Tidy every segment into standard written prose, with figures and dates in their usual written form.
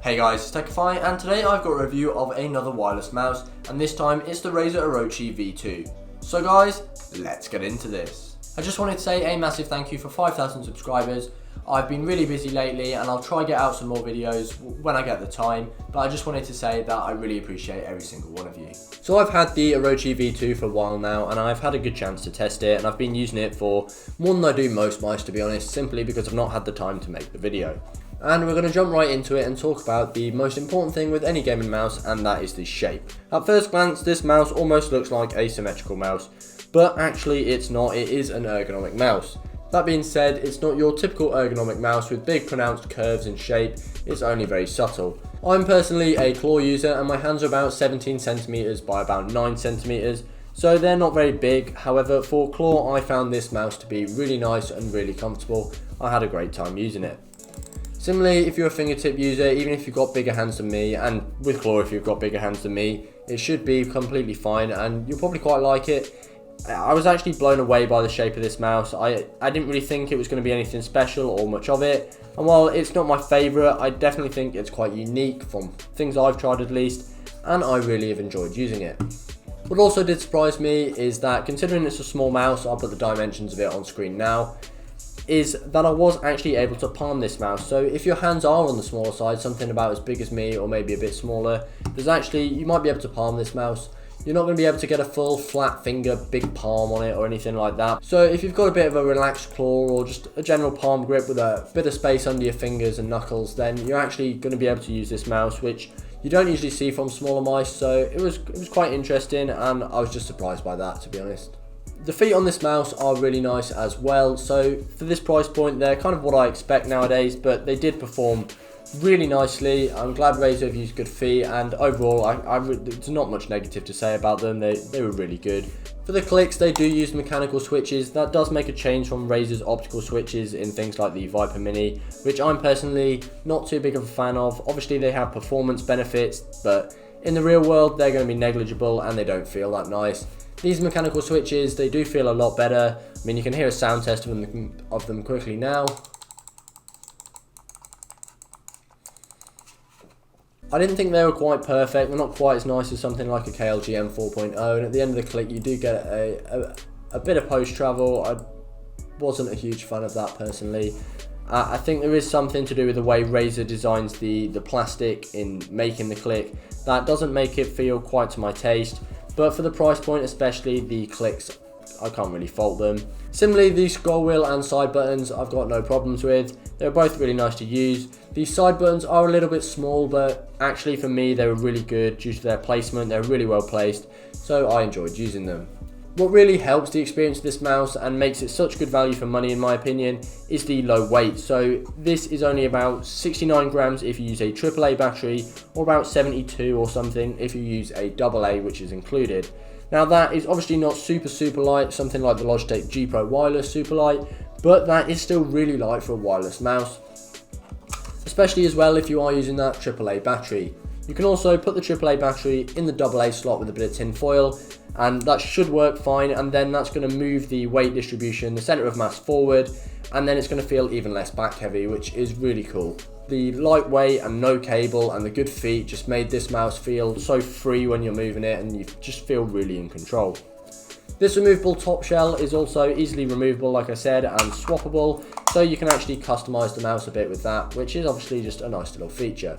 Hey guys, it's Techify, and today I've got a review of another wireless mouse, and this time it's the Razer Orochi V2. So guys, let's get into this. I just wanted to say a massive thank you for 5,000 subscribers. I've been really busy lately and I'll try get out some more videos when I get the time, but I just wanted to say that I really appreciate every single one of you. So I've had the Orochi V2 for a while now and I've had a good chance to test it, and I've been using it for more than I do most mice, to be honest, simply because I've not had the time to make the video. And we're going to jump right into it and talk about the most important thing with any gaming mouse, and that is the shape. At first glance, this mouse almost looks like a symmetrical mouse, but actually it's not. It is an ergonomic mouse. That being said, it's not your typical ergonomic mouse with big pronounced curves in shape, it's only very subtle. I'm personally a claw user and my hands are about 17 centimeters by about 9 centimeters, so they're not very big. However, for claw I found this mouse to be really nice and really comfortable. I had a great time using it. Similarly, if you're a fingertip user, even if you've got bigger hands than me, and with claw if you've got bigger hands than me, it should be completely fine and you'll probably quite like it. I was actually blown away by the shape of this mouse. I didn't really think it was going to be anything special or much of it, and while it's not my favourite, I definitely think it's quite unique from things I've tried at least, and I really have enjoyed using it. What also did surprise me is that, considering it's a small mouse, I'll put the dimensions of it on screen now, is that I was actually able to palm this mouse. So if your hands are on the smaller side, something about as big as me or maybe a bit smaller, you might be able to palm this mouse. You're not going to be able to get a full flat finger big palm on it or anything like that. So if you've got a bit of a relaxed claw or just a general palm grip with a bit of space under your fingers and knuckles, then you're actually going to be able to use this mouse, which you don't usually see from smaller mice. So it was quite interesting, and I was just surprised by that, to be honest. The feet on this mouse are really nice as well, so for this price point they're kind of what I expect nowadays, but they did perform really nicely. I'm glad Razer have used good feet, and overall there's not much negative to say about them. They were really good. For the clicks, they do use mechanical switches. That does make a change from Razer's optical switches in things like the Viper Mini, which I'm personally not too big of a fan of. Obviously they have performance benefits, but in the real world they're going to be negligible and they don't feel that nice. These mechanical switches, they do feel a lot better. I mean, you can hear a sound test of them quickly now. I didn't think they were quite perfect. They're not quite as nice as something like a KLG M4.0, and at the end of the click you do get a bit of post travel. I wasn't a huge fan of that personally. I think there is something to do with the way Razer designs the plastic in making the click. That doesn't make it feel quite to my taste. But for the price point especially, the clicks, I can't really fault them. Similarly, the scroll wheel and side buttons I've got no problems with. They're both really nice to use. The side buttons are a little bit small, but actually for me they were really good due to their placement. They're really well placed, so I enjoyed using them. What really helps the experience of this mouse and makes it such good value for money in my opinion is the low weight. So this is only about 69 grams if you use a AAA battery, or about 72 or something if you use a AA, which is included. Now that is obviously not super light, something like the Logitech G Pro Wireless super light, but that is still really light for a wireless mouse, especially as well if you are using that AAA battery. You can also put the AAA battery in the AA slot with a bit of tin foil, and that should work fine, and then that's going to move the weight distribution, the center of mass forward, and then it's going to feel even less back heavy, which is really cool. The lightweight and no cable and the good feet just made this mouse feel so free when you're moving it, and you just feel really in control. This removable top shell is also easily removable, like I said, and swappable, so you can actually customize the mouse a bit with that, which is obviously just a nice little feature.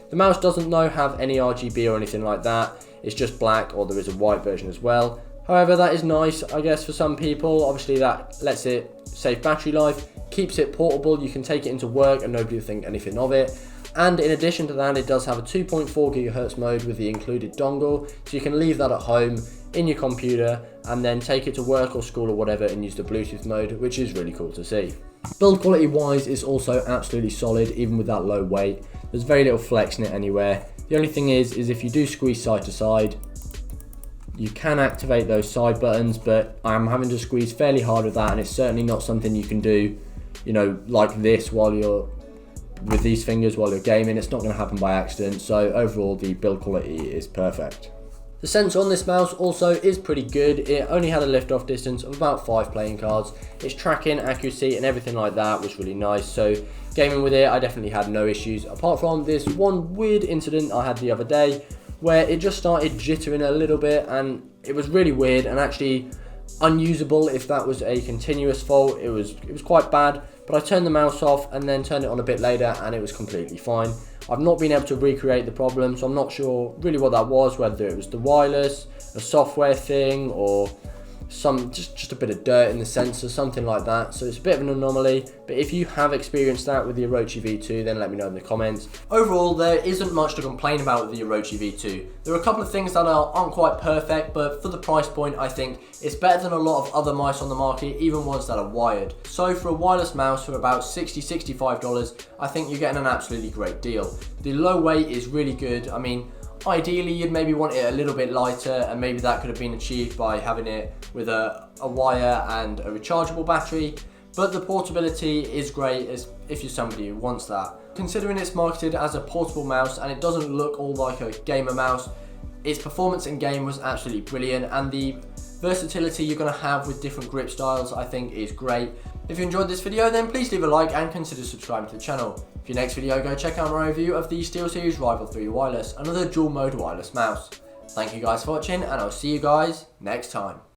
The mouse doesn't have any RGB or anything like that. It's just black, or there is a white version as well. However, that is nice, I guess, for some people. Obviously that lets it save battery life, keeps it portable. You can take it into work and nobody will think anything of it. And in addition to that, it does have a 2.4 GHz mode with the included dongle, so you can leave that at home in your computer and then take it to work or school or whatever and use the Bluetooth mode, which is really cool to see. Build quality wise, it's also absolutely solid even with that low weight. There's very little flex in it anywhere. The only thing is if you do squeeze side to side, you can activate those side buttons, but I'm having to squeeze fairly hard with that, and it's certainly not something you can do, like this while you're with these fingers while you're gaming. It's not going to happen by accident, so overall the build quality is perfect. The sensor on this mouse also is pretty good. It only had a lift-off distance of about 5 playing cards. Its tracking, accuracy and everything like that was really nice, so gaming with it I definitely had no issues, apart from this one weird incident I had the other day where it just started jittering a little bit, and it was really weird and actually unusable if that was a continuous fault. It was quite bad, but I turned the mouse off and then turned it on a bit later and it was completely fine. I've not been able to recreate the problem, so I'm not sure really what that was, whether it was the wireless, a software thing, or just a bit of dirt in the sensor, something like that. So it's a bit of an anomaly, but if you have experienced that with the Orochi V2, then let me know in the comments. Overall, there isn't much to complain about with the Orochi V2. There are a couple of things that aren't quite perfect, but for the price point, I think it's better than a lot of other mice on the market, even ones that are wired. So for a wireless mouse for about $60–65, I think you're getting an absolutely great deal. The low weight is really good. I mean, ideally you'd maybe want it a little bit lighter, and maybe that could have been achieved by having it with a wire and a rechargeable battery, but the portability is great if you're somebody who wants that. Considering it's marketed as a portable mouse and it doesn't look all like a gamer mouse, its performance in game was absolutely brilliant, and the versatility you're going to have with different grip styles I think is great. If you enjoyed this video, then please leave a like and consider subscribing to the channel. For your next video, go check out my review of the SteelSeries Rival 3 Wireless, another dual mode wireless mouse. Thank you guys for watching, and I'll see you guys next time.